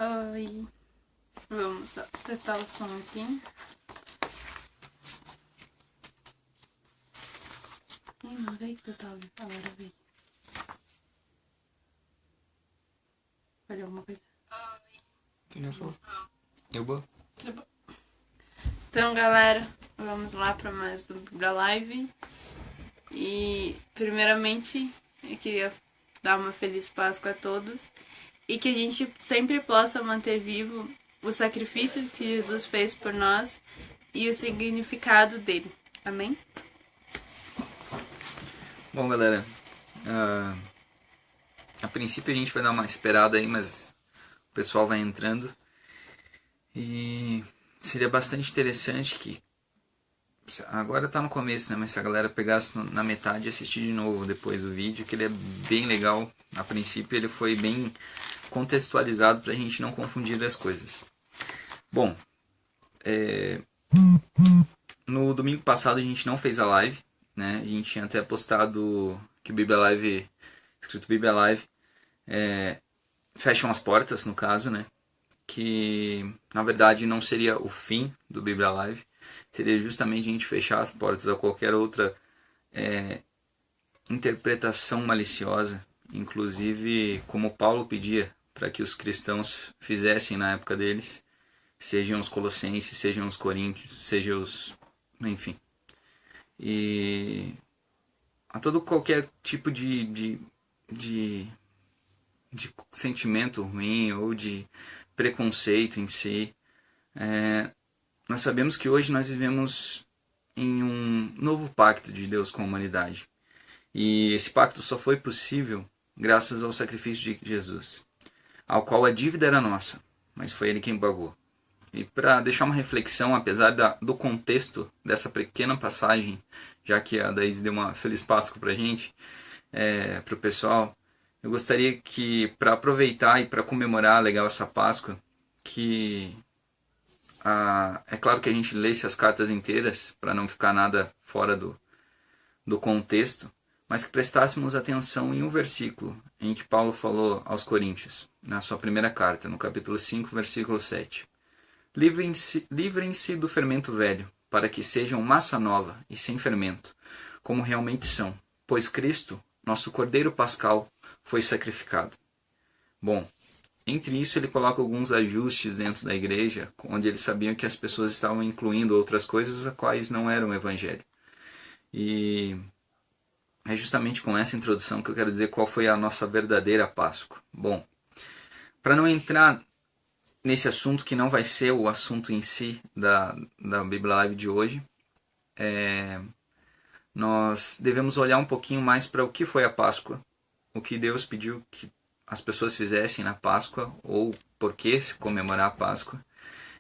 Oi. Vamos só testar o som aqui. Ih, não veio que tu tá ouvindo. Agora veio. Falhou alguma coisa? Não sou. Eu vou. Tá bom. Então, galera, vamos lá para mais do Bíblia Live. E, primeiramente, eu queria dar uma feliz Páscoa a todos. E que a gente sempre possa manter vivo o sacrifício que Jesus fez por nós e o significado dele. Amém? Bom, galera, a princípio a gente vai dar uma esperada aí, mas o pessoal vai entrando. E seria bastante interessante que, agora tá no começo, né, mas se a galera pegasse na metade e assistir de novo depois o vídeo, que ele é bem legal. A princípio ele foi bem contextualizado pra gente não confundir as coisas. Bom, no domingo passado a gente não fez a live, né? A gente tinha até postado que o Bíblia Live, escrito Bíblia Live, fecham as portas, no caso, né? Que na verdade não seria o fim do Bíblia Live, seria justamente a gente fechar as portas a qualquer outra interpretação maliciosa, inclusive como Paulo pedia para que os cristãos fizessem na época deles, sejam os colossenses, sejam os coríntios, sejam os... enfim. E a todo qualquer tipo de sentimento ruim ou de preconceito em si. Nós sabemos que hoje nós vivemos em um novo pacto de Deus com a humanidade. E esse pacto só foi possível graças ao sacrifício de Jesus, ao qual a dívida era nossa, mas foi Ele quem pagou. E para deixar uma reflexão, apesar do contexto dessa pequena passagem, já que a Daís deu uma feliz Páscoa para a gente, para o pessoal, eu gostaria que, para aproveitar e para comemorar legal essa Páscoa, que é claro que a gente lesse as cartas inteiras, para não ficar nada fora do contexto, mas que prestássemos atenção em um versículo em que Paulo falou aos Coríntios, na sua primeira carta, no capítulo 5, versículo 7. Livrem-se do fermento velho, para que sejam massa nova e sem fermento, como realmente são, pois Cristo, nosso Cordeiro Pascal, foi sacrificado. Bom, entre isso ele coloca alguns ajustes dentro da igreja, onde eles sabiam que as pessoas estavam incluindo outras coisas as quais não eram o evangelho. E é justamente com essa introdução que eu quero dizer qual foi a nossa verdadeira Páscoa. Bom, para não entrar nesse assunto que não vai ser o assunto em si da Bíblia Live de hoje, nós devemos olhar um pouquinho mais para o que foi a Páscoa, o que Deus pediu que as pessoas fizessem na Páscoa, ou por que se comemorar a Páscoa.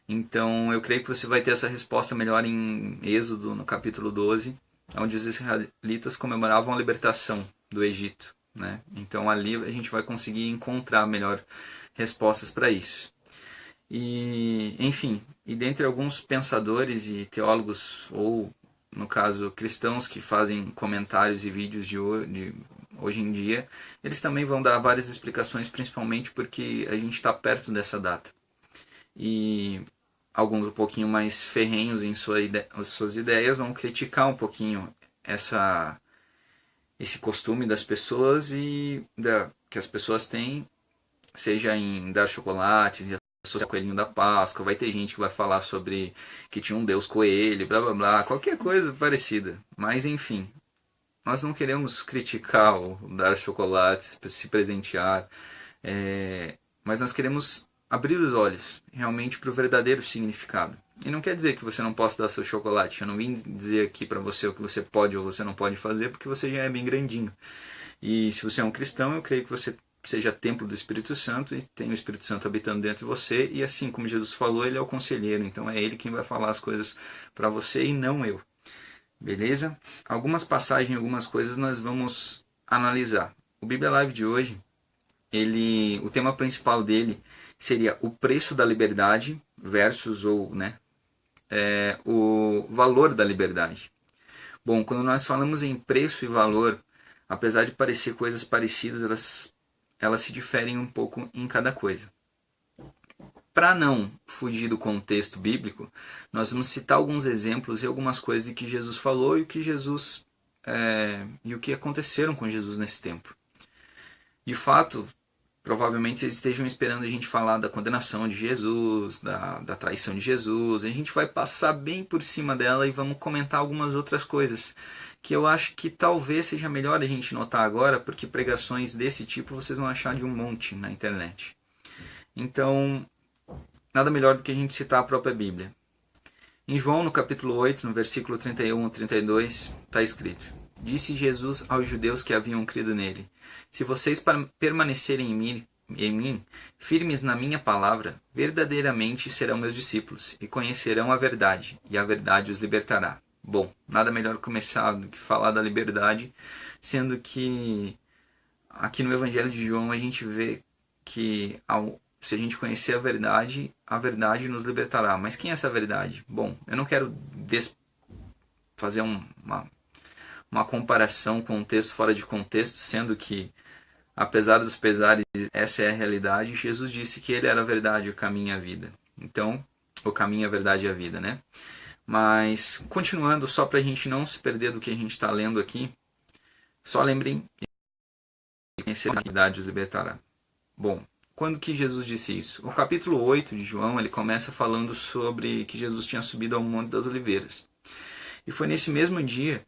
Então eu creio que você vai ter essa resposta melhor em Êxodo, no capítulo 12, onde os israelitas comemoravam a libertação do Egito, né? Então ali a gente vai conseguir encontrar melhor respostas para isso. E, enfim, e dentre alguns pensadores e teólogos, ou no caso cristãos que fazem comentários e vídeos de hoje em dia, eles também vão dar várias explicações, principalmente porque a gente está perto dessa data. E alguns um pouquinho mais ferrenhos em suas ideias vão criticar um pouquinho esse costume das pessoas e que as pessoas têm, seja em dar chocolates e associar o coelhinho da Páscoa. Vai ter gente que vai falar sobre que tinha um deus coelho, blá blá blá, qualquer coisa parecida. Mas enfim, nós não queremos criticar o dar chocolates, se presentear, mas nós queremos abrir os olhos realmente para o verdadeiro significado. E não quer dizer que você não possa dar seu chocolate. Eu não vim dizer aqui para você o que você pode ou você não pode fazer, porque você já é bem grandinho. E se você é um cristão, eu creio que você seja templo do Espírito Santo e tem o Espírito Santo habitando dentro de você. E assim como Jesus falou, ele é o conselheiro. Então é ele quem vai falar as coisas para você e não eu. Beleza? Algumas passagens, algumas coisas nós vamos analisar. O Bíblia Live de hoje, o tema principal dele seria o preço da liberdade versus o valor da liberdade. Bom, quando nós falamos em preço e valor, apesar de parecer coisas parecidas, elas se diferem um pouco em cada coisa. para não fugir do contexto bíblico, nós vamos citar alguns exemplos e algumas coisas que Jesus falou e o que Jesus e o que aconteceram com Jesus nesse tempo. De fato, provavelmente vocês estejam esperando a gente falar da condenação de Jesus, da traição de Jesus. A gente vai passar bem por cima dela e vamos comentar algumas outras coisas que eu acho que talvez seja melhor a gente notar agora, porque pregações desse tipo vocês vão achar de um monte na internet. Então, nada melhor do que a gente citar a própria Bíblia. Em João, no capítulo 8, no versículo 31 a 32, está escrito: Disse Jesus aos judeus que haviam crido nele: Se vocês permanecerem em mim, firmes na minha palavra, verdadeiramente serão meus discípulos, e conhecerão a verdade, e a verdade os libertará. Bom, nada melhor começar do que falar da liberdade, sendo que aqui no Evangelho de João a gente vê que se a gente conhecer a verdade nos libertará. Mas quem é essa verdade? Bom, eu não quero fazer uma comparação com um texto fora de contexto, sendo que, apesar dos pesares, essa é a realidade. Jesus disse que ele era a verdade, o caminho e a vida. Então, o caminho, a verdade e a vida, né? Mas, continuando, só para a gente não se perder do que a gente está lendo aqui, só lembrem que conhecer a verdade os libertará. Bom, quando que Jesus disse isso? O capítulo 8 de João, ele começa falando sobre que Jesus tinha subido ao Monte das Oliveiras. E foi nesse mesmo dia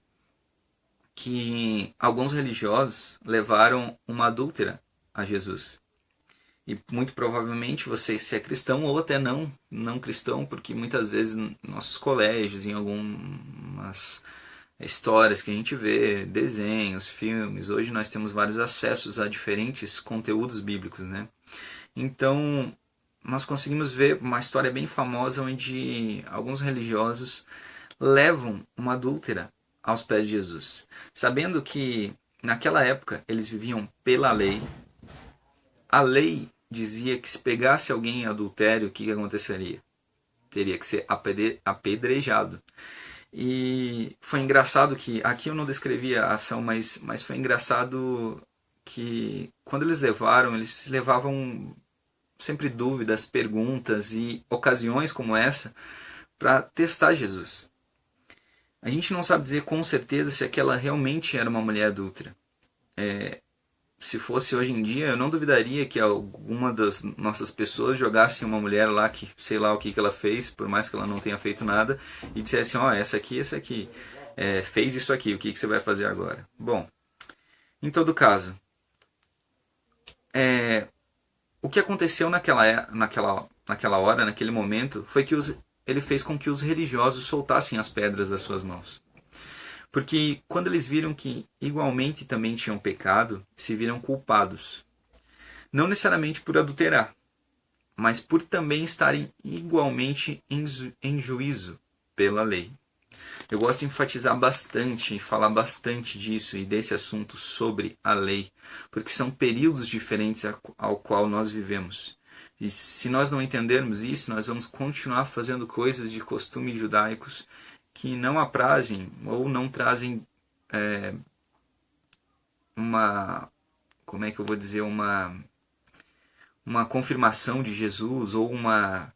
que alguns religiosos levaram uma adúltera a Jesus. E muito provavelmente você, se é cristão ou até não cristão, porque muitas vezes em nossos colégios, em algumas histórias que a gente vê, desenhos, filmes, hoje nós temos vários acessos a diferentes conteúdos bíblicos, né? Então, nós conseguimos ver uma história bem famosa onde alguns religiosos levam uma adúltera aos pés de Jesus, sabendo que naquela época eles viviam pela lei. A lei dizia que se pegasse alguém em adultério, o que aconteceria? Teria que ser apedrejado. E foi engraçado que, aqui eu não descrevi a ação, mas foi engraçado que quando eles levavam sempre dúvidas, perguntas e ocasiões como essa para testar Jesus. A gente não sabe dizer com certeza se aquela realmente era uma mulher adúltera. Se fosse hoje em dia, eu não duvidaria que alguma das nossas pessoas jogasse uma mulher lá que sei lá o que ela fez, por mais que ela não tenha feito nada, e dissesse, essa aqui, fez isso aqui, o que você vai fazer agora? Bom, em todo caso, o que aconteceu naquela hora, naquele momento, foi que ele fez com que os religiosos soltassem as pedras das suas mãos. Porque quando eles viram que igualmente também tinham pecado, se viram culpados. Não necessariamente por adulterar, mas por também estarem igualmente em juízo pela lei. Eu gosto de enfatizar bastante e falar bastante disso e desse assunto sobre a lei, porque são períodos diferentes ao qual nós vivemos. E se nós não entendermos isso, nós vamos continuar fazendo coisas de costumes judaicos que não aprazem ou não trazem uma confirmação de Jesus ou uma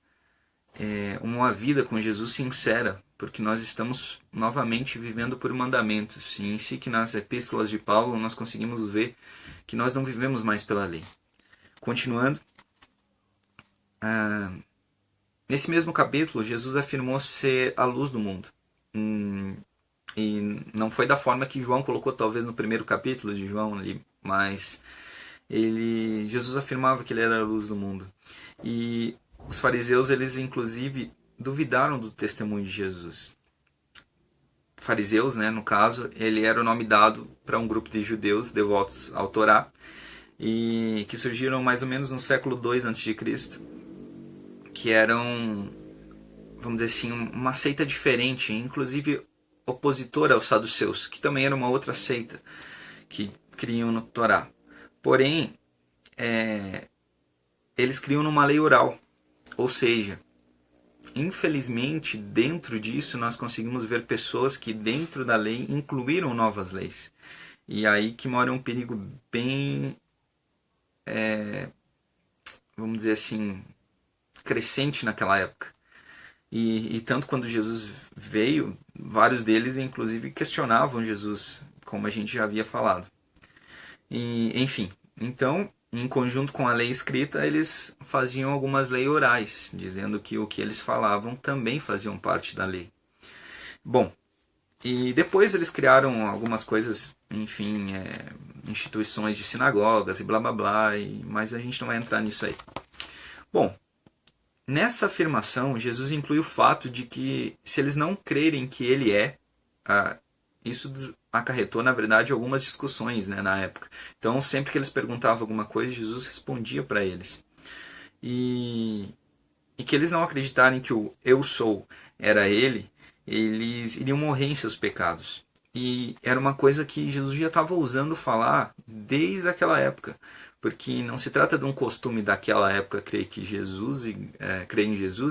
vida com Jesus sincera, porque nós estamos novamente vivendo por mandamentos. E em si que nas epístolas de Paulo nós conseguimos ver que nós não vivemos mais pela lei. Continuando, nesse mesmo capítulo, Jesus afirmou ser a luz do mundo. E não foi da forma que João colocou, talvez no primeiro capítulo de João ali, mas Jesus afirmava que ele era a luz do mundo. E os fariseus, eles inclusive duvidaram do testemunho de Jesus. Fariseus, né, no caso, ele era o nome dado para um grupo de judeus devotos ao Torá, e que surgiram mais ou menos no século II a.C., que eram, vamos dizer assim, uma seita diferente, inclusive opositora aos saduceus, que também era uma outra seita que criam no Torá. Porém, eles criam numa lei oral, ou seja, infelizmente, dentro disso nós conseguimos ver pessoas que dentro da lei incluíram novas leis. E aí que mora um perigo bem, vamos dizer assim, crescente naquela época. E tanto quando Jesus veio, vários deles inclusive questionavam Jesus, como a gente já havia falado. E, enfim, então, em conjunto com a lei escrita, eles faziam algumas leis orais, dizendo que o que eles falavam também faziam parte da lei. Bom, e depois eles criaram algumas coisas, enfim, instituições de sinagogas e blá blá blá, mas a gente não vai entrar nisso aí. Bom, nessa afirmação, Jesus inclui o fato de que se eles não crerem que ele é, isso acarretou, na verdade, algumas discussões, né, na época. Então, sempre que eles perguntavam alguma coisa, Jesus respondia para eles. E que eles não acreditarem que o eu sou era ele, eles iriam morrer em seus pecados. E era uma coisa que Jesus já estava ousando falar desde aquela época. Porque não se trata de um costume daquela época crer em Jesus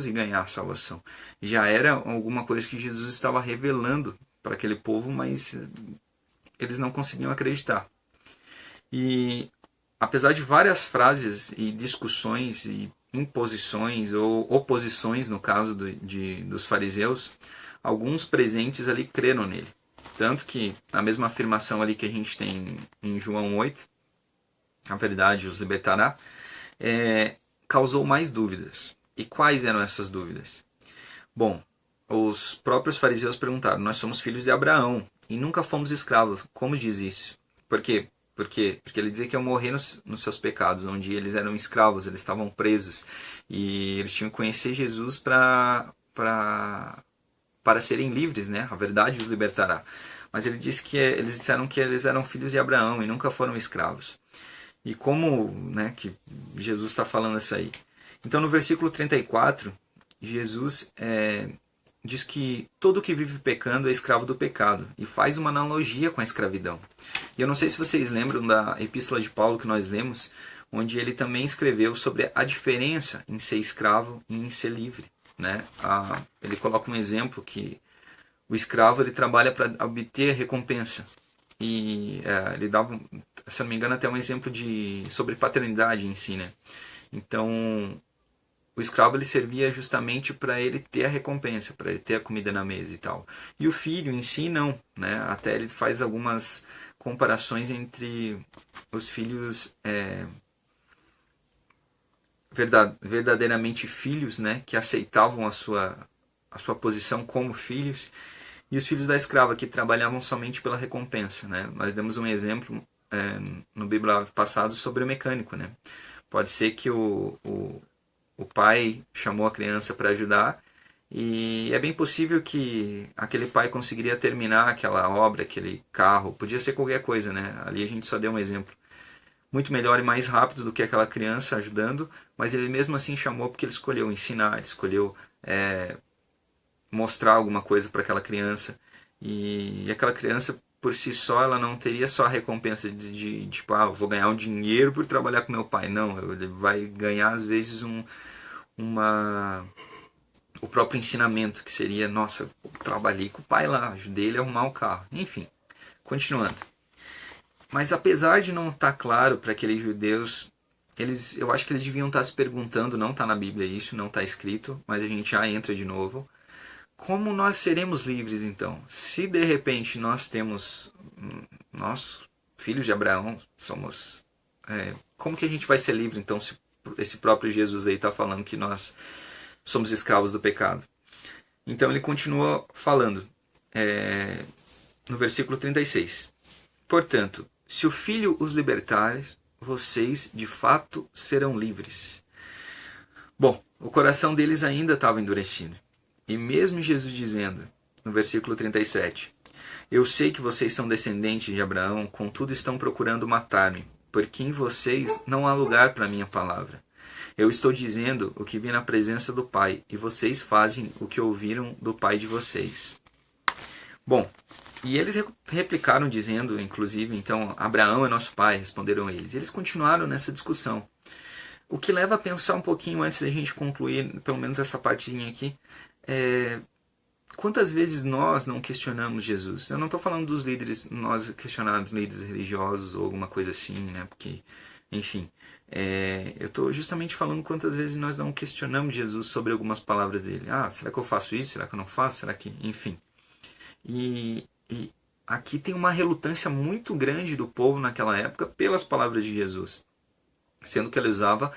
e ganhar a salvação. Já era alguma coisa que Jesus estava revelando para aquele povo, mas eles não conseguiam acreditar. E apesar de várias frases e discussões e imposições ou oposições, no caso dos fariseus, alguns presentes ali creram nele. Tanto que a mesma afirmação ali que a gente tem em João 8, a verdade os libertará, causou mais dúvidas. E quais eram essas dúvidas? Bom, os próprios fariseus perguntaram: nós somos filhos de Abraão e nunca fomos escravos. Como diz isso? Por quê? Porque ele dizia que iam morrer nos seus pecados, onde eles eram escravos, eles estavam presos. E eles tinham que conhecer Jesus para serem livres, né? A verdade os libertará. Mas ele disse que eles disseram que eles eram filhos de Abraão e nunca foram escravos. E como, né, que Jesus está falando isso aí? Então, no versículo 34, Jesus diz que todo que vive pecando é escravo do pecado e faz uma analogia com a escravidão. E eu não sei se vocês lembram da epístola de Paulo que nós lemos, onde ele também escreveu sobre a diferença em ser escravo e em ser livre, né? Ele coloca um exemplo que o escravo ele trabalha para obter recompensa. E ele dava, se eu não me engano, até um exemplo sobre paternidade em si, né? Então, o escravo ele servia justamente para ele ter a recompensa, para ele ter a comida na mesa e tal. E o filho em si não, né? Até ele faz algumas comparações entre os filhos verdadeiramente filhos, né? Que aceitavam a sua posição como filhos, e os filhos da escrava, que trabalhavam somente pela recompensa, né? Nós demos um exemplo no Bíblia passado sobre o mecânico, né? Pode ser que o pai chamou a criança para ajudar, e é bem possível que aquele pai conseguiria terminar aquela obra, aquele carro, podia ser qualquer coisa, né? Ali a gente só deu um exemplo. Muito melhor e mais rápido do que aquela criança ajudando, mas ele mesmo assim chamou porque ele escolheu ensinar, ele escolheu mostrar alguma coisa para aquela criança, e aquela criança por si só ela não teria só a recompensa de tipo, vou ganhar um dinheiro por trabalhar com meu pai. Não, ele vai ganhar às vezes o próprio ensinamento, que seria, nossa, eu trabalhei com o pai lá, ajudei ele a arrumar o carro. Enfim, continuando. Mas apesar de não estar claro para aqueles judeus, eu acho que eles deviam estar se perguntando, não está na Bíblia isso, não está escrito, mas a gente já entra de novo. Como nós seremos livres então? Se de repente nós filhos de Abraão, somos... como que a gente vai ser livre então, se esse próprio Jesus aí está falando que nós somos escravos do pecado? Então ele continua falando no versículo 36. Portanto, se o Filho os libertar, vocês de fato serão livres. Bom, o coração deles ainda estava endurecido. E mesmo Jesus dizendo, no versículo 37, eu sei que vocês são descendentes de Abraão, contudo estão procurando matar-me, porque em vocês não há lugar para a minha palavra. Eu estou dizendo o que vi na presença do Pai, e vocês fazem o que ouviram do Pai de vocês. Bom, e eles replicaram dizendo, inclusive, então, Abraão é nosso pai, responderam eles. E eles continuaram nessa discussão. O que leva a pensar um pouquinho antes da gente concluir, pelo menos essa partinha aqui, quantas vezes nós não questionamos Jesus? Eu não estou falando dos líderes, nós questionarmos líderes religiosos ou alguma coisa assim, né? Porque Enfim, eu estou justamente falando quantas vezes nós não questionamos Jesus sobre algumas palavras dele. Ah, será que eu faço isso? Será que eu não faço? Será que... Enfim. E aqui tem uma relutância muito grande do povo naquela época pelas palavras de Jesus. Sendo que ele usava,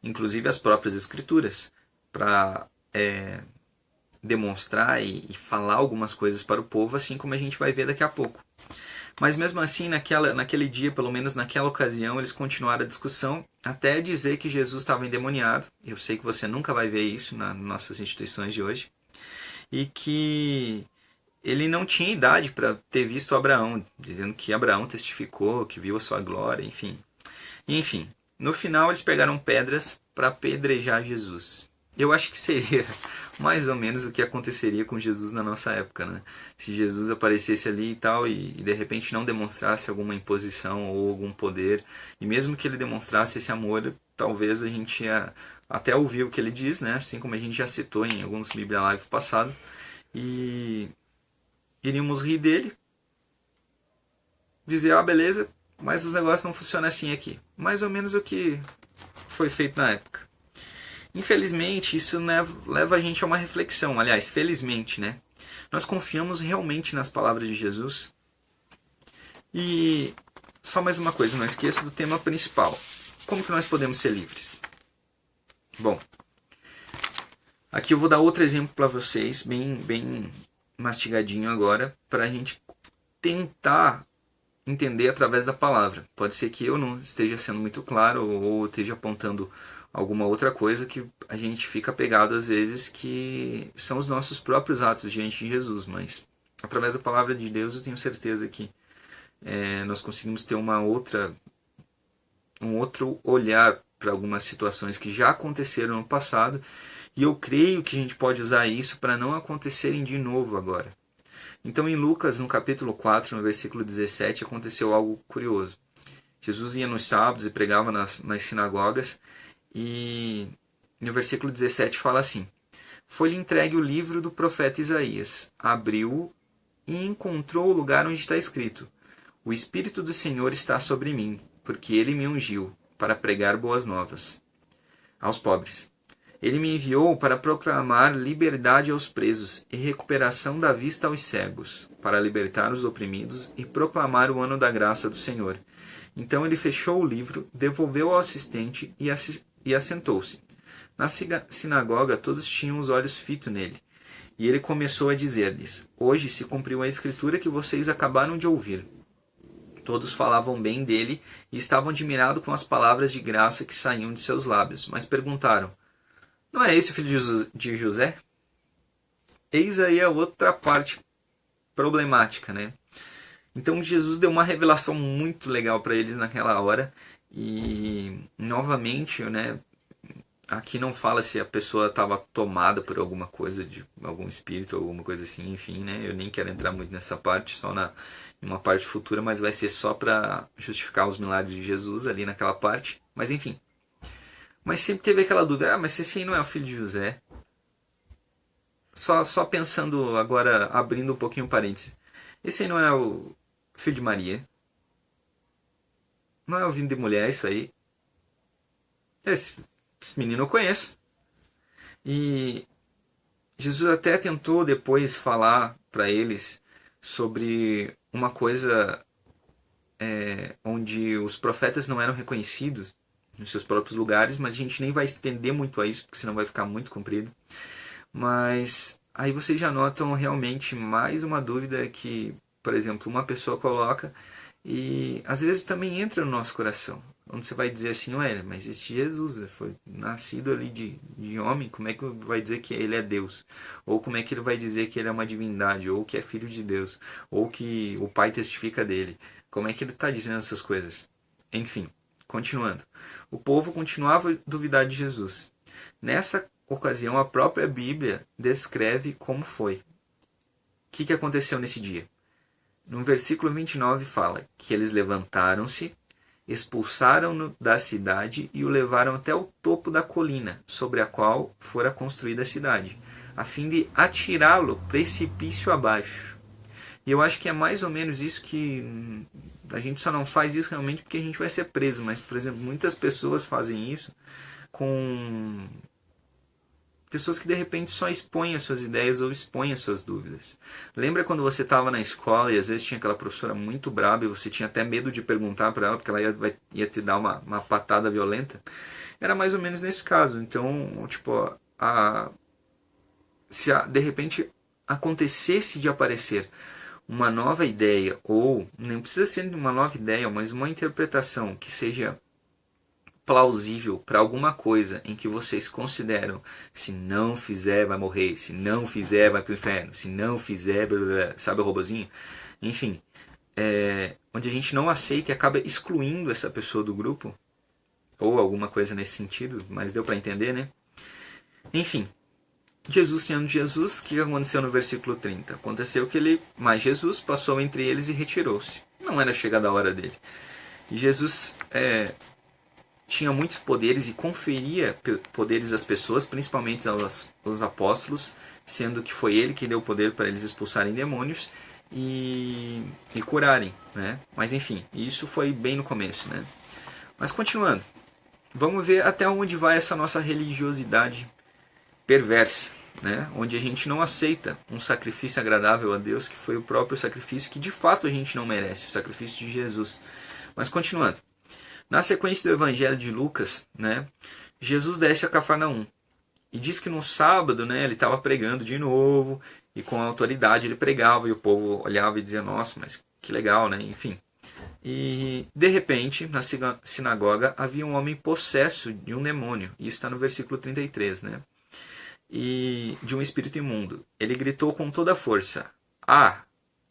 inclusive, as próprias escrituras para demonstrar e falar algumas coisas para o povo, assim como a gente vai ver daqui a pouco. Mas mesmo assim, naquele dia, pelo menos naquela ocasião, eles continuaram a discussão até dizer que Jesus estava endemoniado. Eu sei que você nunca vai ver isso nas nossas instituições de hoje. E que ele não tinha idade para ter visto Abraão, dizendo que Abraão testificou, que viu a sua glória, enfim. Enfim, no final eles pegaram pedras para apedrejar Jesus. Eu acho que seria mais ou menos o que aconteceria com Jesus na nossa época, né? Se Jesus aparecesse ali e tal e de repente não demonstrasse alguma imposição ou algum poder, e mesmo que ele demonstrasse esse amor, talvez a gente ia até ouvir o que ele diz, né? Assim como a gente já citou em alguns Bíblia Live passados, e iríamos rir dele, dizer, ah, beleza, mas os negócios não funcionam assim aqui. Mais ou menos o que foi feito na época. Infelizmente, isso leva a gente a uma reflexão. Aliás, felizmente, né? Nós confiamos realmente nas palavras de Jesus. E só mais uma coisa, não esqueça do tema principal. Como que nós podemos ser livres? Bom, aqui eu vou dar outro exemplo para vocês, bem mastigadinho agora, para a gente tentar entender através da palavra. Pode ser que eu não esteja sendo muito claro ou esteja apontando alguma outra coisa que a gente fica pegado às vezes, que são os nossos próprios atos diante de Jesus, mas através da palavra de Deus eu tenho certeza que nós conseguimos ter um outro olhar para algumas situações que já aconteceram no passado, e eu creio que a gente pode usar isso para não acontecerem de novo agora. Então em Lucas, no capítulo 4, no versículo 17, aconteceu algo curioso. Jesus ia nos sábados e pregava nas sinagogas, e no versículo 17 fala assim: foi-lhe entregue o livro do profeta Isaías, abriu-o e encontrou o lugar onde está escrito: o Espírito do Senhor está sobre mim, porque ele me ungiu para pregar boas novas aos pobres. Ele me enviou para proclamar liberdade aos presos e recuperação da vista aos cegos, para libertar os oprimidos e proclamar o ano da graça do Senhor. Então ele fechou o livro, devolveu ao assistente e assentou-se. Na sinagoga todos tinham os olhos fitos nele. E ele começou a dizer-lhes: hoje se cumpriu a escritura que vocês acabaram de ouvir. Todos falavam bem dele e estavam admirados com as palavras de graça que saíam de seus lábios, mas perguntaram: não é esse o filho de José? Eis aí a outra parte problemática, né? Então Jesus deu uma revelação muito legal para eles naquela hora. E novamente, né, aqui não fala se a pessoa estava tomada por alguma coisa, de algum espírito, alguma coisa assim, enfim, né? Eu nem quero entrar muito nessa parte, só em uma parte futura, mas vai ser só para justificar os milagres de Jesus ali naquela parte. Mas enfim. Mas sempre teve aquela dúvida: mas esse aí não é o filho de José? Só pensando agora, abrindo um pouquinho o parênteses. Esse aí não é o filho de Maria? Não é o vindo de mulher isso aí? Esse menino eu conheço. E Jesus até tentou depois falar para eles sobre uma coisa onde os profetas não eram reconhecidos nos seus próprios lugares, mas a gente nem vai estender muito a isso, porque senão vai ficar muito comprido. Mas aí vocês já notam realmente mais uma dúvida que, por exemplo, uma pessoa coloca e às vezes também entra no nosso coração, onde você vai dizer assim: ué, mas esse Jesus foi nascido ali de homem, como é que vai dizer que ele é Deus? Ou como é que ele vai dizer que ele é uma divindade, ou que é filho de Deus, ou que o Pai testifica dele? Como é que ele está dizendo essas coisas? Enfim, continuando. O povo continuava a duvidar de Jesus. Nessa ocasião, a própria Bíblia descreve como foi. O que aconteceu nesse dia? No versículo 29 fala que eles levantaram-se, expulsaram-no da cidade e o levaram até o topo da colina, sobre a qual fora construída a cidade, a fim de atirá-lo precipício abaixo. E eu acho que é mais ou menos isso que A gente só não faz isso realmente porque a gente vai ser preso. Mas, por exemplo, muitas pessoas fazem isso com pessoas que de repente só expõem as suas ideias ou expõem as suas dúvidas. Lembra quando você estava na escola e às vezes tinha aquela professora muito braba e você tinha até medo de perguntar para ela porque ela ia te dar uma patada violenta? Era mais ou menos nesse caso. Então, tipo, se de repente acontecesse de aparecer uma nova ideia, ou nem precisa ser uma nova ideia, mas uma interpretação que seja plausível para alguma coisa em que vocês consideram, se não fizer vai morrer, se não fizer vai pro inferno, se não fizer, blá, blá, blá, sabe o robozinho? Enfim, onde a gente não aceita e acaba excluindo essa pessoa do grupo, ou alguma coisa nesse sentido, mas deu para entender, né? Enfim, Jesus sendo Jesus, o que aconteceu no versículo 30? Aconteceu que mas Jesus passou entre eles e retirou-se. Não era chegada a hora dele. E Jesus tinha muitos poderes e conferia poderes às pessoas, principalmente aos apóstolos, sendo que foi ele que deu poder para eles expulsarem demônios e curarem, né? Mas enfim, isso foi bem no começo, né? Mas continuando, vamos ver até onde vai essa nossa religiosidade perversa, né? Onde a gente não aceita um sacrifício agradável a Deus, que foi o próprio sacrifício que de fato a gente não merece, o sacrifício de Jesus. Mas continuando, na sequência do Evangelho de Lucas, né, Jesus desce a Cafarnaum e diz que no sábado, né, ele estava pregando de novo e com autoridade ele pregava e o povo olhava e dizia, nossa, mas que legal, né? Enfim. E de repente, na sinagoga havia um homem possesso de um demônio, isso está no versículo 33, né? E de um espírito imundo. Ele gritou com toda a força,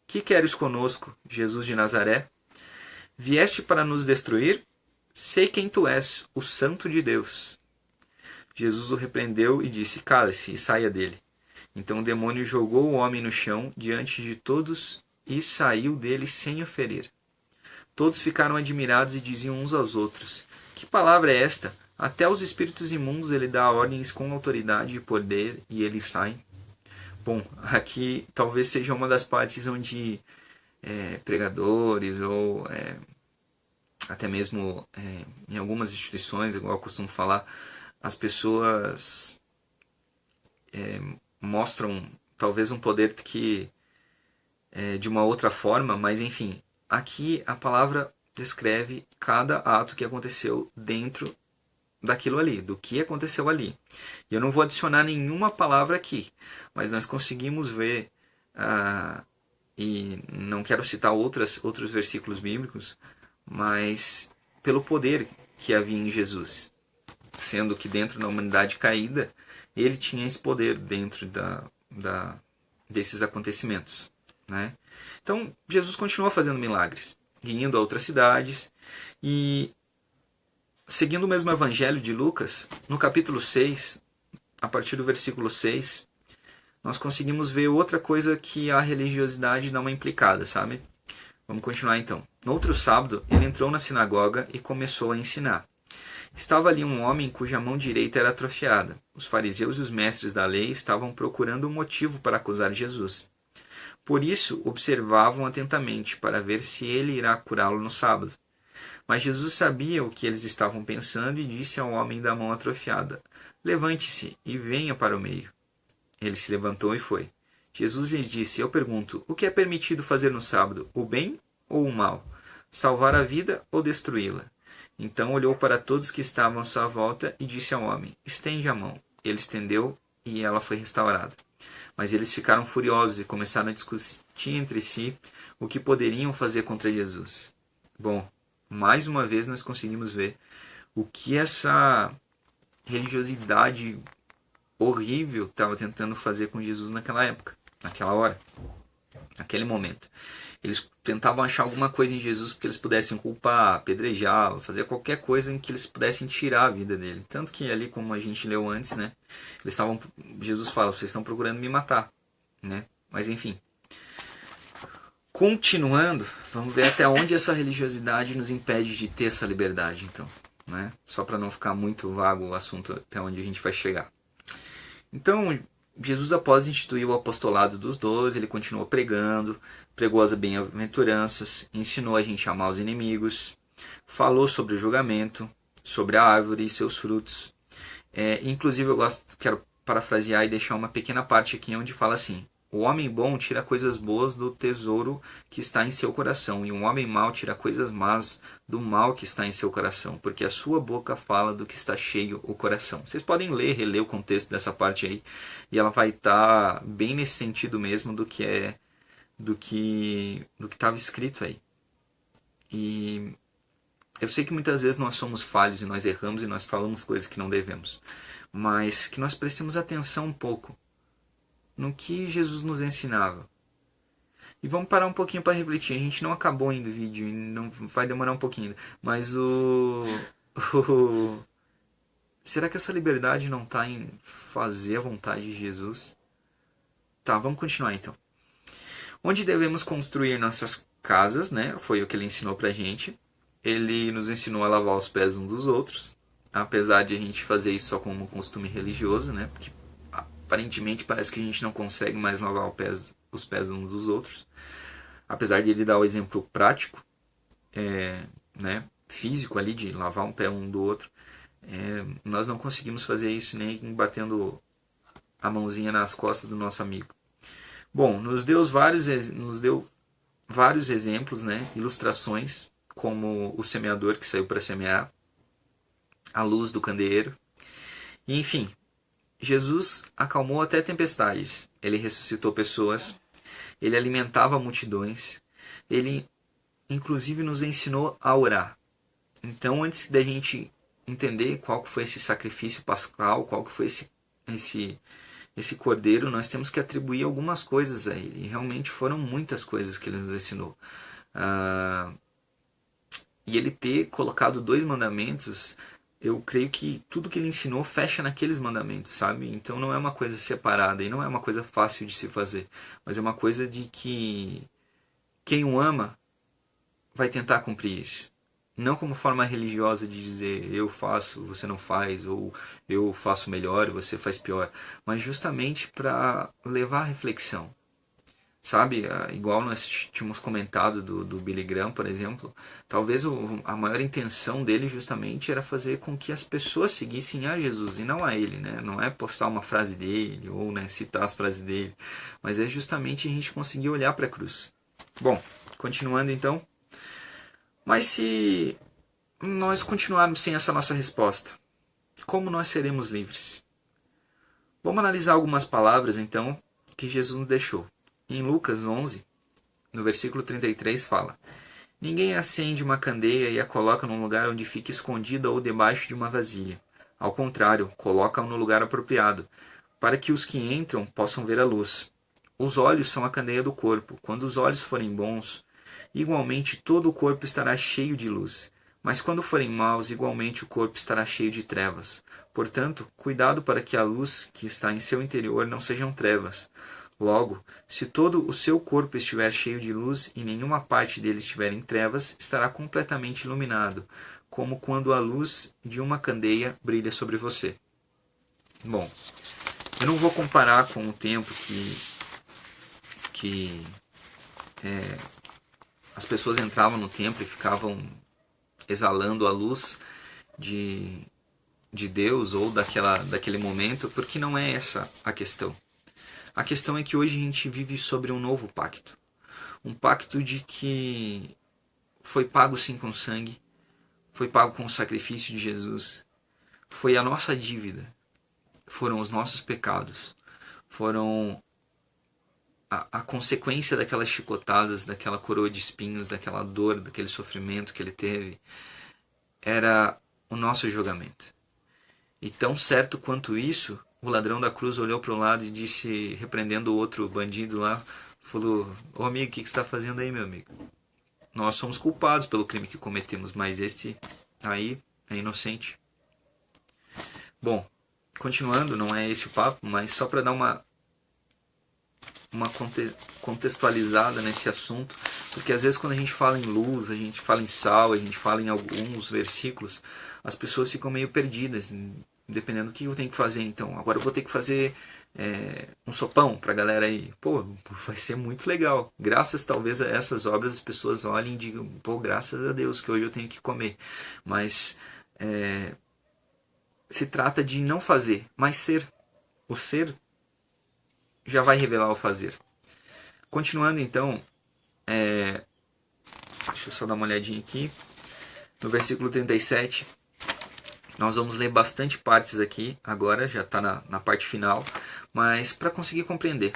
que queres conosco, Jesus de Nazaré? Vieste para nos destruir? Sei quem tu és, o Santo de Deus. Jesus o repreendeu e disse, cale-se e saia dele. Então o demônio jogou o homem no chão diante de todos e saiu dele sem o ferir. Todos ficaram admirados e diziam uns aos outros, que palavra é esta? Até aos espíritos imundos ele dá ordens com autoridade e poder e eles saem. Bom, aqui talvez seja uma das partes onde pregadores ou até mesmo em algumas instituições, igual eu costumo falar, as pessoas mostram talvez um poder que de uma outra forma, mas enfim, aqui a palavra descreve cada ato que aconteceu dentro daquilo ali, do que aconteceu ali. E eu não vou adicionar nenhuma palavra aqui, mas nós conseguimos ver, e não quero citar outros versículos bíblicos, mas pelo poder que havia em Jesus, sendo que dentro da humanidade caída, ele tinha esse poder dentro desses acontecimentos, né? Então, Jesus continuou fazendo milagres, indo a outras cidades, e seguindo o mesmo evangelho de Lucas, no capítulo 6, a partir do versículo 6, nós conseguimos ver outra coisa que a religiosidade dá uma implicada, sabe? Vamos continuar então. No outro sábado, ele entrou na sinagoga e começou a ensinar. Estava ali um homem cuja mão direita era atrofiada. Os fariseus e os mestres da lei estavam procurando um motivo para acusar Jesus. Por isso, observavam atentamente para ver se ele irá curá-lo no sábado. Mas Jesus sabia o que eles estavam pensando e disse ao homem da mão atrofiada, levante-se e venha para o meio. Ele se levantou e foi. Jesus lhes disse, eu pergunto, o que é permitido fazer no sábado, o bem ou o mal? Salvar a vida ou destruí-la? Então olhou para todos que estavam à sua volta e disse ao homem, estende a mão. Ele estendeu e ela foi restaurada. Mas eles ficaram furiosos e começaram a discutir entre si o que poderiam fazer contra Jesus. Bom, mais uma vez nós conseguimos ver o que essa religiosidade horrível estava tentando fazer com Jesus naquela época, naquela hora, naquele momento. Eles tentavam achar alguma coisa em Jesus porque eles pudessem culpar, apedrejá-lo, fazer qualquer coisa em que eles pudessem tirar a vida dele. Tanto que ali, como a gente leu antes, né, Jesus fala, vocês estão procurando me matar, né? Mas enfim. Continuando, vamos ver até onde essa religiosidade nos impede de ter essa liberdade, então, né? Só para não ficar muito vago o assunto até onde a gente vai chegar. Então, Jesus, após instituir o apostolado dos 12, ele continuou pregando, pregou as bem-aventuranças, ensinou a gente a amar os inimigos, falou sobre o julgamento, sobre a árvore e seus frutos. Inclusive, quero parafrasear e deixar uma pequena parte aqui onde fala assim: o homem bom tira coisas boas do tesouro que está em seu coração, e um homem mau tira coisas más do mal que está em seu coração, porque a sua boca fala do que está cheio o coração. Vocês podem reler o contexto dessa parte aí, e ela vai estar bem nesse sentido mesmo do que estava escrito aí. E eu sei que muitas vezes nós somos falhos e nós erramos e nós falamos coisas que não devemos, mas que nós prestemos atenção um pouco no que Jesus nos ensinava. E vamos parar um pouquinho para refletir. A gente não acabou ainda o vídeo, não vai demorar um pouquinho, mas será que essa liberdade não está em fazer a vontade de Jesus? Tá, vamos continuar então. Onde devemos construir nossas casas, né? Foi o que ele ensinou pra gente. Ele nos ensinou a lavar os pés uns dos outros, apesar de a gente fazer isso só como um costume religioso, né? Porque aparentemente parece que a gente não consegue mais lavar os pés uns dos outros. Apesar de ele dar o exemplo prático, né, físico ali, de lavar um pé um do outro, nós não conseguimos fazer isso nem batendo a mãozinha nas costas do nosso amigo. Bom, nos deu vários exemplos, né, ilustrações, como o semeador que saiu para semear, a luz do candeeiro, e, enfim, Jesus acalmou até tempestades, ele ressuscitou pessoas, ele alimentava multidões, ele inclusive nos ensinou a orar. Então, antes da gente entender qual que foi esse sacrifício pascal, qual que foi esse cordeiro, nós temos que atribuir algumas coisas a ele. E realmente foram muitas coisas que ele nos ensinou. E ele ter colocado 2 mandamentos, eu creio que tudo que ele ensinou fecha naqueles mandamentos, sabe? Então não é uma coisa separada e não é uma coisa fácil de se fazer, mas é uma coisa de que quem o ama vai tentar cumprir isso. Não como forma religiosa de dizer eu faço, você não faz, ou eu faço melhor e você faz pior, mas justamente para levar a reflexão. Sabe, igual nós tínhamos comentado do Billy Graham, por exemplo, talvez a maior intenção dele justamente era fazer com que as pessoas seguissem a Jesus e não a ele, né? Não é postar uma frase dele ou, né, citar as frases dele, mas é justamente a gente conseguir olhar para a cruz. Bom, continuando então. Mas se nós continuarmos sem essa nossa resposta, como nós seremos livres? Vamos analisar algumas palavras então que Jesus nos deixou. Em Lucas 11, no versículo 33, fala: ninguém acende uma candeia e a coloca num lugar onde fique escondida ou debaixo de uma vasilha. Ao contrário, coloca-a no lugar apropriado, para que os que entram possam ver a luz. Os olhos são a candeia do corpo. Quando os olhos forem bons, igualmente todo o corpo estará cheio de luz. Mas quando forem maus, igualmente o corpo estará cheio de trevas. Portanto, cuidado para que a luz que está em seu interior não sejam trevas. Logo, se todo o seu corpo estiver cheio de luz e nenhuma parte dele estiver em trevas, estará completamente iluminado, como quando a luz de uma candeia brilha sobre você. Bom, eu não vou comparar com o tempo que as pessoas entravam no templo e ficavam exalando a luz de Deus ou daquele momento, porque não é essa a questão. A questão é que hoje a gente vive sobre um novo pacto. Um pacto de que foi pago sim com sangue, foi pago com o sacrifício de Jesus, foi a nossa dívida, foram os nossos pecados, foram a consequência daquelas chicotadas, daquela coroa de espinhos, daquela dor, daquele sofrimento que ele teve, era o nosso julgamento. E tão certo quanto isso, o ladrão da cruz olhou para o lado e disse, repreendendo o outro bandido lá, falou: ô amigo, o que você está fazendo aí, meu amigo? Nós somos culpados pelo crime que cometemos, mas este aí é inocente. Bom, continuando, não é esse o papo, mas só para dar uma contextualizada nesse assunto, porque às vezes quando a gente fala em luz, a gente fala em sal, a gente fala em alguns versículos, as pessoas ficam meio perdidas, dependendo do que eu tenho que fazer. Então, agora eu vou ter que fazer um sopão pra galera aí. Pô, vai ser muito legal. Graças talvez a essas obras as pessoas olhem e digam, pô, graças a Deus que hoje eu tenho que comer. Mas se trata de não fazer, mas ser. O ser já vai revelar o fazer. Continuando então, deixa eu só dar uma olhadinha aqui. No versículo 37, nós vamos ler bastante partes aqui, agora já está na parte final, mas para conseguir compreender.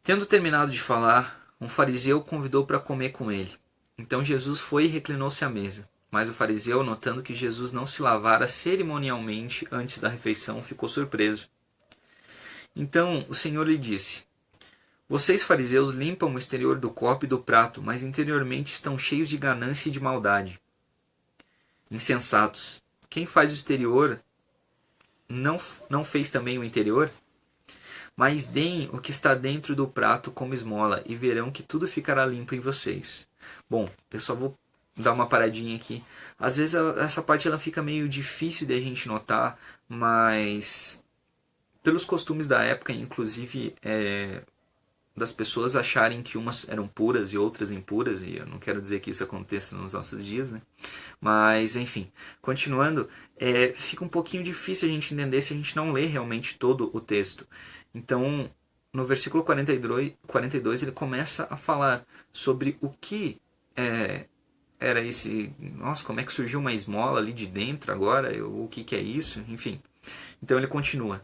Tendo terminado de falar, um fariseu o convidou para comer com ele. Então Jesus foi e reclinou-se à mesa. Mas o fariseu, notando que Jesus não se lavara cerimonialmente antes da refeição, ficou surpreso. Então o Senhor lhe disse: Vocês, fariseus, limpam o exterior do copo e do prato, mas interiormente estão cheios de ganância e de maldade. Insensatos! Quem faz o exterior não fez também o interior? Mas deem o que está dentro do prato como esmola, e verão que tudo ficará limpo em vocês. Bom, eu só vou dar uma paradinha aqui. Às vezes essa parte ela fica meio difícil de a gente notar, mas pelos costumes da época, inclusive das pessoas acharem que umas eram puras e outras impuras, e eu não quero dizer que isso aconteça nos nossos dias, né? Mas, enfim, continuando, fica um pouquinho difícil a gente entender se a gente não lê realmente todo o texto. Então, no versículo 42 ele começa a falar sobre o que era esse... Nossa, como é que surgiu uma esmola ali de dentro agora? O que é isso? Enfim, então ele continua.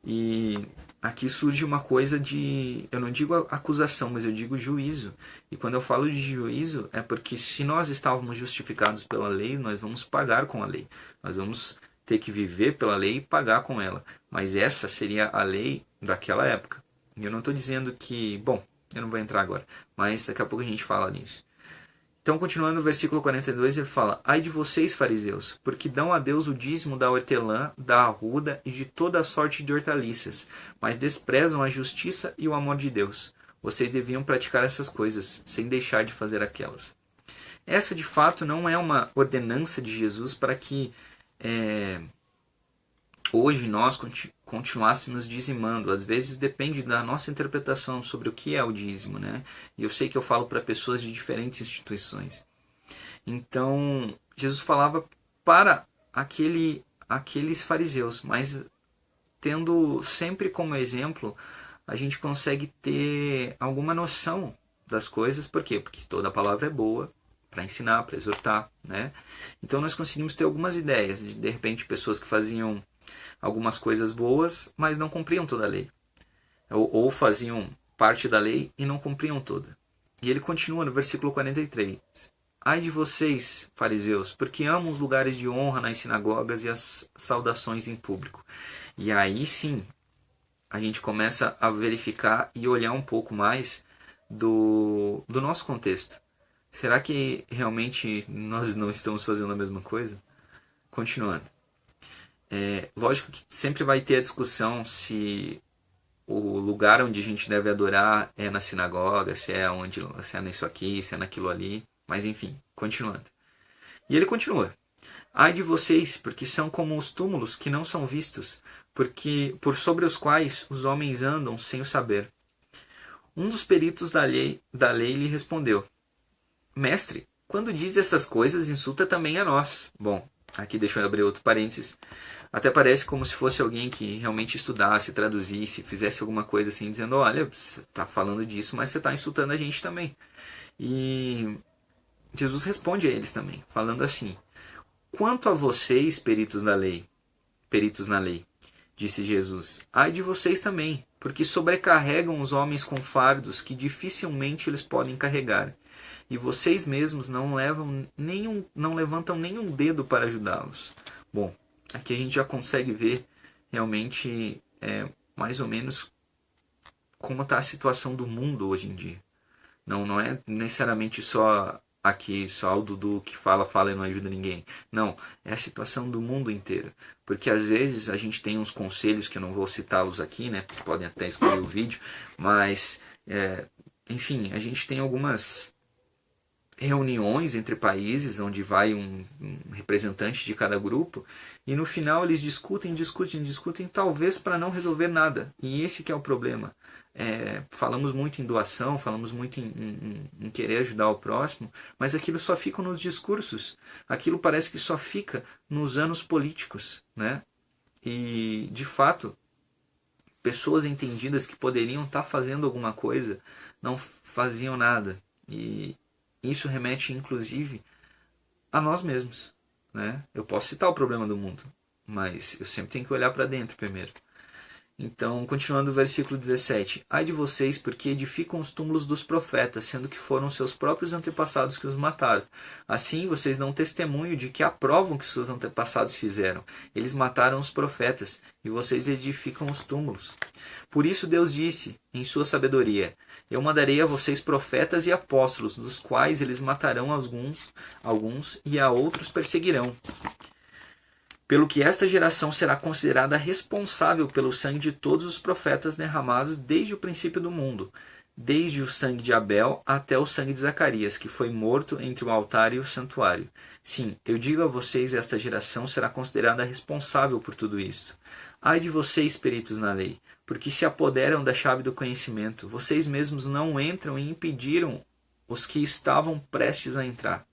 E aqui surge uma coisa de, eu não digo acusação, mas eu digo juízo. E quando eu falo de juízo, é porque se nós estávamos justificados pela lei, nós vamos pagar com a lei. Nós vamos ter que viver pela lei e pagar com ela. Mas essa seria a lei daquela época. E eu não estou dizendo que... Bom, eu não vou entrar agora, mas daqui a pouco a gente fala nisso. Então, continuando no versículo 42, ele fala: Ai de vocês, fariseus, porque dão a Deus o dízimo da hortelã, da arruda e de toda a sorte de hortaliças, mas desprezam a justiça e o amor de Deus. Vocês deviam praticar essas coisas, sem deixar de fazer aquelas. Essa, de fato, não é uma ordenança de Jesus para que hoje nós continuássemos dizimando. Às vezes depende da nossa interpretação sobre o que é o dízimo, né? E eu sei que eu falo para pessoas de diferentes instituições. Então, Jesus falava para aqueles fariseus, mas tendo sempre como exemplo, a gente consegue ter alguma noção das coisas. Por quê? Porque toda a palavra é boa para ensinar, para exortar, né? Então nós conseguimos ter algumas ideias de repente, pessoas que faziam algumas coisas boas, mas não cumpriam toda a lei. Ou faziam parte da lei e não cumpriam toda. E ele continua no versículo 43. Ai de vocês, fariseus, porque amam os lugares de honra nas sinagogas e as saudações em público. E aí sim, a gente começa a verificar e olhar um pouco mais do nosso contexto. Será que realmente nós não estamos fazendo a mesma coisa? Continuando. Lógico que sempre vai ter a discussão se o lugar onde a gente deve adorar é na sinagoga, se é nisso aqui, se é naquilo ali. Mas enfim, continuando. E ele continua. Ai de vocês, porque são como os túmulos que não são vistos, por sobre os quais os homens andam sem o saber. Um dos peritos da lei lhe respondeu: Mestre, quando diz essas coisas, insulta também a nós. Bom, aqui deixa eu abrir outro parênteses. Até parece como se fosse alguém que realmente estudasse, traduzisse, fizesse alguma coisa assim, dizendo: olha, você está falando disso, mas você está insultando a gente também. E Jesus responde a eles também, falando assim: Quanto a vocês, peritos na lei, disse Jesus, ai de vocês também, porque sobrecarregam os homens com fardos que dificilmente eles podem carregar, e vocês mesmos não levantam nenhum dedo para ajudá-los. Bom, aqui a gente já consegue ver realmente mais ou menos como está a situação do mundo hoje em dia. Não é necessariamente só aqui, só o Dudu que fala e não ajuda ninguém. Não, é a situação do mundo inteiro. Porque às vezes a gente tem uns conselhos que eu não vou citá-los aqui, né? Podem até escolher o vídeo, mas enfim, a gente tem algumas reuniões entre países, onde vai um representante de cada grupo, e no final eles discutem, talvez para não resolver nada. E esse que é o problema. Falamos muito em doação, falamos muito em querer ajudar o próximo, mas aquilo só fica nos discursos. Aquilo parece que só fica nos anos políticos, né? E, de fato, pessoas entendidas que poderiam estar fazendo alguma coisa não faziam nada. E isso remete, inclusive, a nós mesmos, né? Eu posso citar o problema do mundo, mas eu sempre tenho que olhar para dentro primeiro. Então, continuando o versículo 17. Ai de vocês, porque edificam os túmulos dos profetas, sendo que foram seus próprios antepassados que os mataram. Assim, vocês dão testemunho de que aprovam o que seus antepassados fizeram. Eles mataram os profetas, e vocês edificam os túmulos. Por isso Deus disse, em sua sabedoria, eu mandarei a vocês profetas e apóstolos, dos quais eles matarão alguns e a outros perseguirão. Pelo que esta geração será considerada responsável pelo sangue de todos os profetas derramados desde o princípio do mundo, desde o sangue de Abel até o sangue de Zacarias, que foi morto entre o altar e o santuário. Sim, eu digo a vocês, esta geração será considerada responsável por tudo isto. Ai de vocês, peritos na lei, porque se apoderam da chave do conhecimento, vocês mesmos não entram e impediram os que estavam prestes a entrar.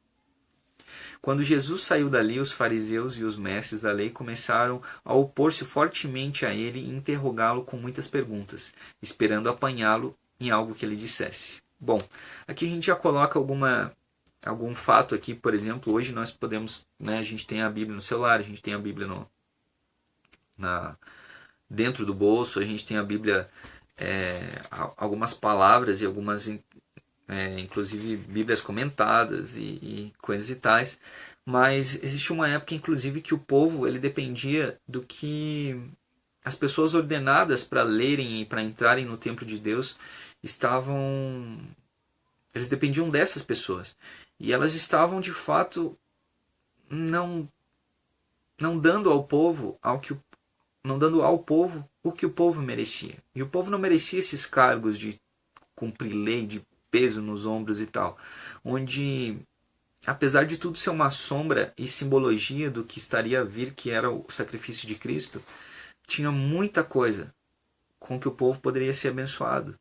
Quando Jesus saiu dali, os fariseus e os mestres da lei começaram a opor-se fortemente a ele e interrogá-lo com muitas perguntas, esperando apanhá-lo em algo que ele dissesse. Bom, aqui a gente já coloca algum fato aqui, por exemplo, hoje nós podemos, né, a gente tem a Bíblia no celular, a gente tem a Bíblia dentro do bolso, a gente tem a Bíblia, algumas palavras e algumas inclusive Bíblias comentadas e coisas e tais, mas existe uma época inclusive que o povo ele dependia do que as pessoas ordenadas para lerem e para entrarem no templo de Deus eles dependiam dessas pessoas, e elas estavam de fato não dando ao povo o que o povo merecia, e o povo não merecia esses cargos de cumprir lei, de peso nos ombros e tal, onde, apesar de tudo ser uma sombra e simbologia do que estaria a vir, que era o sacrifício de Cristo, tinha muita coisa com que o povo poderia ser abençoado,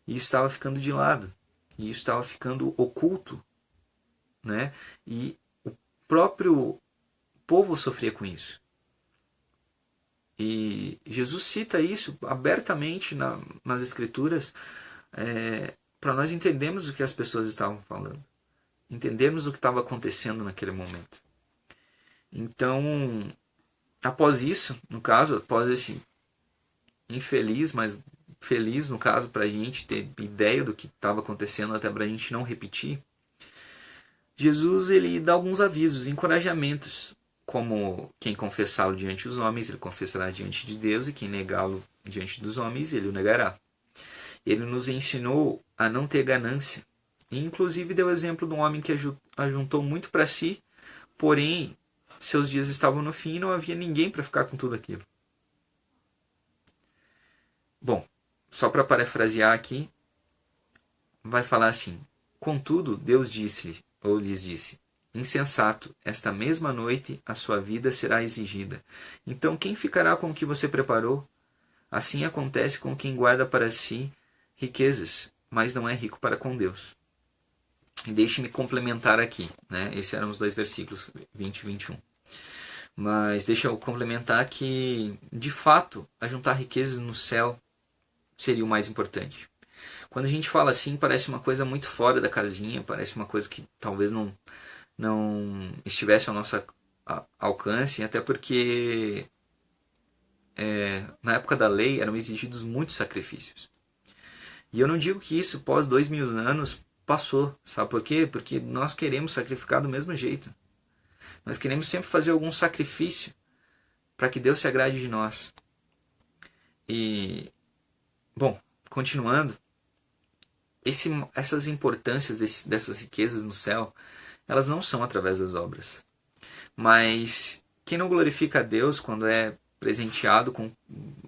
e isso estava ficando de lado, e isso estava ficando oculto, né? E o próprio povo sofria com isso. E Jesus cita isso abertamente nas Escrituras, para nós entendermos o que as pessoas estavam falando, entendermos o que estava acontecendo naquele momento. Então, após isso, no caso, após esse infeliz, mas feliz, no caso, para a gente ter ideia do que estava acontecendo, até para a gente não repetir, Jesus ele dá alguns avisos, encorajamentos, como quem confessá-lo diante dos homens, ele confessará diante de Deus, e quem negá-lo diante dos homens, ele o negará. Ele nos ensinou a não ter ganância. E inclusive deu exemplo de um homem que ajuntou muito para si, porém seus dias estavam no fim e não havia ninguém para ficar com tudo aquilo. Bom, só para parafrasear aqui, vai falar assim: contudo, Deus lhes disse, insensato, esta mesma noite a sua vida será exigida. Então quem ficará com o que você preparou? Assim acontece com quem guarda para si riquezas, mas não é rico para com Deus. E deixe-me complementar aqui, né? Esses eram os dois versículos, 20 e 21. Mas deixa eu complementar que, de fato, ajuntar riquezas no céu seria o mais importante. Quando a gente fala assim, parece uma coisa muito fora da casinha, parece uma coisa que talvez não estivesse ao nosso alcance, até porque na época da lei eram exigidos muitos sacrifícios. E eu não digo que isso, pós 2000 anos, passou. Sabe por quê? Porque nós queremos sacrificar do mesmo jeito. Nós queremos sempre fazer algum sacrifício para que Deus se agrade de nós. E, bom, continuando, essas importâncias dessas riquezas no céu, elas não são através das obras. Mas quem não glorifica a Deus quando é presenteado com,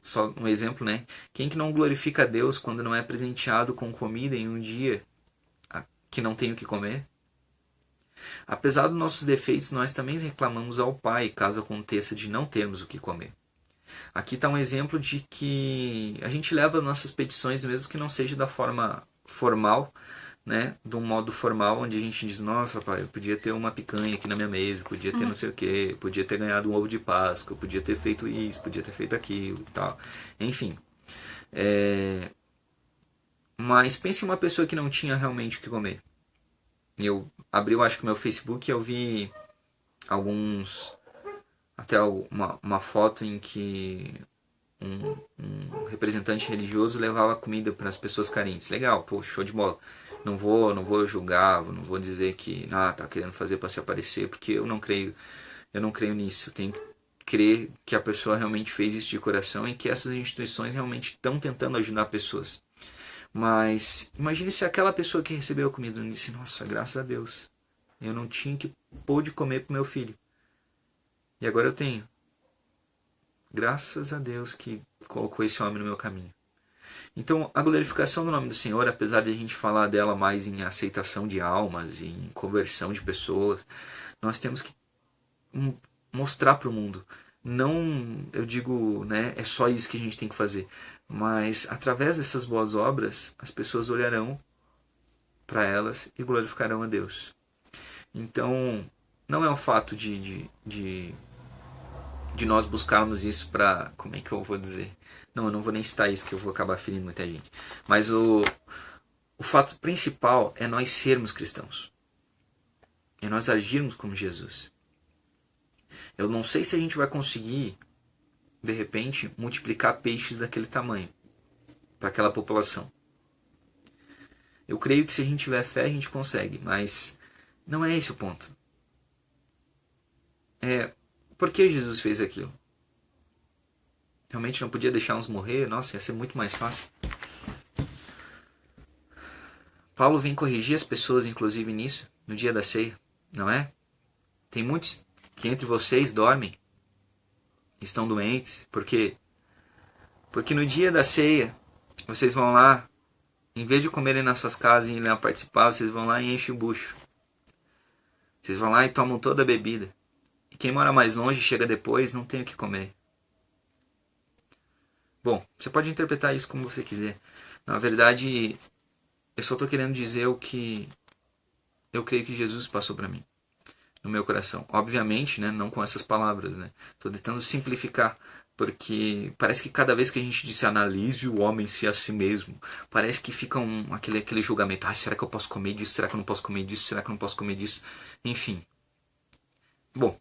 só um exemplo, né? Quem que não glorifica a Deus quando não é presenteado com comida em um dia que não tem o que comer? Apesar dos nossos defeitos, nós também reclamamos ao Pai caso aconteça de não termos o que comer. Aqui está um exemplo de que a gente leva nossas petições, mesmo que não seja da forma formal, né, de um modo formal, onde a gente diz, nossa, pai, eu podia ter uma picanha aqui na minha mesa, podia ter não sei o que, podia ter ganhado um ovo de Páscoa, podia ter feito isso, podia ter feito aquilo e tal. Enfim. Mas pense em uma pessoa que não tinha realmente o que comer. Eu abri, eu acho que o meu Facebook, e eu vi até uma foto em que um representante religioso levava comida para as pessoas carentes. Legal, pô, show de bola. Não vou julgar, não vou dizer que tá querendo fazer para se aparecer, porque eu não creio nisso. Eu tenho que crer que a pessoa realmente fez isso de coração e que essas instituições realmente estão tentando ajudar pessoas. Mas imagine se aquela pessoa que recebeu a comida disse, nossa, graças a Deus, eu não tinha que pôr de comer pro meu filho. E agora eu tenho. Graças a Deus que colocou esse homem no meu caminho. Então, a glorificação do nome do Senhor, apesar de a gente falar dela mais em aceitação de almas, em conversão de pessoas, nós temos que mostrar para o mundo. Não, eu digo, né, é só isso que a gente tem que fazer. Mas, através dessas boas obras, as pessoas olharão para elas e glorificarão a Deus. Então, não é um fato de nós buscarmos isso para... Como é que eu vou dizer? Não, eu não vou nem citar isso, que eu vou acabar ferindo muita gente. Mas o fato principal é nós sermos cristãos. É nós agirmos como Jesus. Eu não sei se a gente vai conseguir, de repente, multiplicar peixes daquele tamanho para aquela população. Eu creio que se a gente tiver fé, a gente consegue, mas não é esse o ponto. Por que Jesus fez aquilo? Realmente não podia deixar uns morrer? Nossa, ia ser muito mais fácil. Paulo vem corrigir as pessoas, inclusive nisso, no dia da ceia, não é? Tem muitos que entre vocês dormem, estão doentes, porque no dia da ceia, vocês vão lá, em vez de comerem nas suas casas e irem lá participar, vocês vão lá e enchem o bucho. Vocês vão lá e tomam toda a bebida. E quem mora mais longe, chega depois, não tem o que comer. Bom, você pode interpretar isso como você quiser. Na verdade, eu só estou querendo dizer o que eu creio que Jesus passou para mim, no meu coração. Obviamente, né, não com essas palavras, né? Estou tentando simplificar, porque parece que cada vez que a gente diz analise o homem se a si mesmo, parece que fica aquele julgamento. Será que eu posso comer disso? Será que eu não posso comer disso? Será que eu não posso comer disso? Enfim. Bom,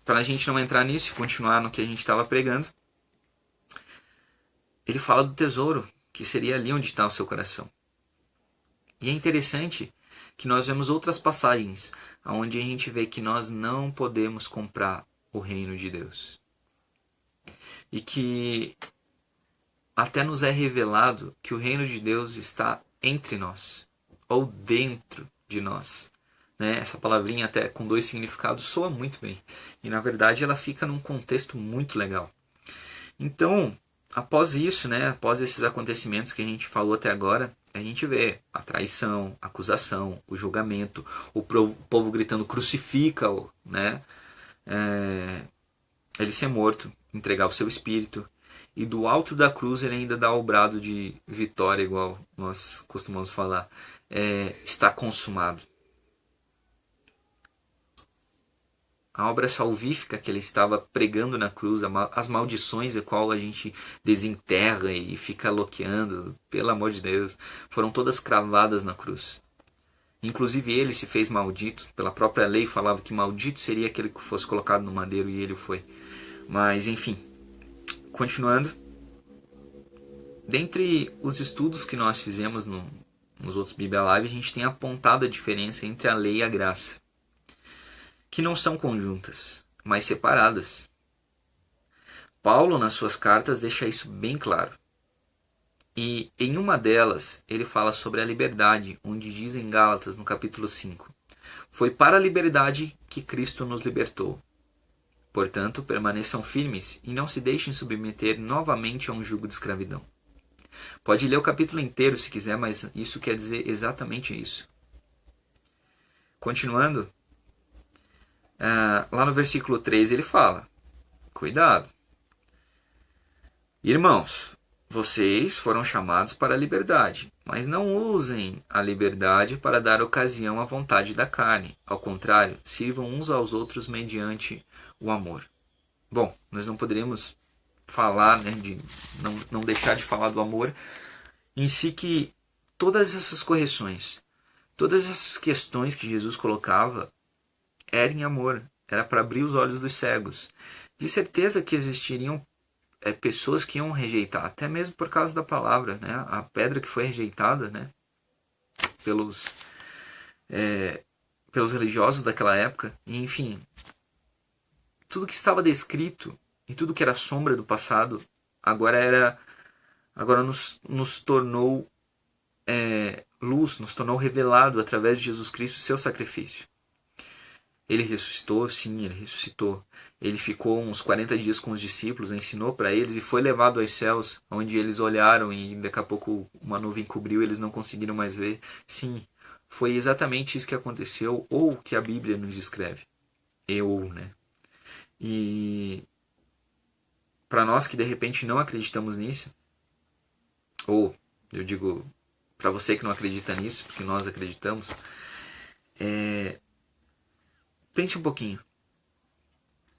para a gente não entrar nisso e continuar no que a gente estava pregando, ele fala do tesouro, que seria ali onde está o seu coração. E é interessante que nós vemos outras passagens onde a gente vê que nós não podemos comprar o reino de Deus. E que até nos é revelado que o reino de Deus está entre nós, ou dentro de nós. Né? Essa palavrinha até com 2 significados soa muito bem. E na verdade ela fica num contexto muito legal. Então, após isso, né, após esses acontecimentos que a gente falou até agora, a gente vê a traição, a acusação, o julgamento, o povo gritando crucifica-o, né? Ele ser morto, entregar o seu espírito, e do alto da cruz ele ainda dá o brado de vitória, igual nós costumamos falar, está consumado. A obra salvífica que ele estava pregando na cruz, as maldições a qual a gente desenterra e fica loqueando, pelo amor de Deus, foram todas cravadas na cruz. Inclusive ele se fez maldito, pela própria lei falava que maldito seria aquele que fosse colocado no madeiro, e ele foi. Mas enfim, continuando, dentre os estudos que nós fizemos nos outros Bíblia Live, a gente tem apontado a diferença entre a lei e a graça, que não são conjuntas, mas separadas. Paulo, nas suas cartas, deixa isso bem claro. E em uma delas, ele fala sobre a liberdade, onde diz em Gálatas, no capítulo 5, foi para a liberdade que Cristo nos libertou. Portanto, permaneçam firmes e não se deixem submeter novamente a um jugo de escravidão. Pode ler o capítulo inteiro se quiser, mas isso quer dizer exatamente isso. Continuando, Lá no versículo 3 ele fala: cuidado. Irmãos, vocês foram chamados para a liberdade, mas não usem a liberdade para dar ocasião à vontade da carne. Ao contrário, sirvam uns aos outros mediante o amor. Bom, nós não poderíamos falar, né, de não deixar de falar do amor em si, que todas essas correções, todas essas questões que Jesus colocava eram em amor, era para abrir os olhos dos cegos. De certeza que existiriam pessoas que iam rejeitar, até mesmo por causa da palavra, né? A pedra que foi rejeitada, né, pelos religiosos daquela época, e, enfim, tudo que estava descrito e tudo que era sombra do passado agora nos tornou luz, nos tornou revelado através de Jesus Cristo, seu sacrifício. Ele ressuscitou, sim, ele ressuscitou. Ele ficou uns 40 dias com os discípulos, ensinou para eles e foi levado aos céus, onde eles olharam e daqui a pouco uma nuvem cobriu e eles não conseguiram mais ver. Sim, foi exatamente isso que aconteceu, ou que a Bíblia nos descreve. Né? E para nós que de repente não acreditamos nisso, ou eu digo para você que não acredita nisso, porque nós acreditamos, pense um pouquinho.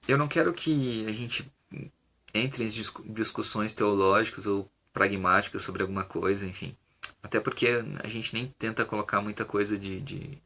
Eu não quero que a gente entre em discussões teológicas ou pragmáticas sobre alguma coisa, enfim. Até porque a gente nem tenta colocar muita coisa de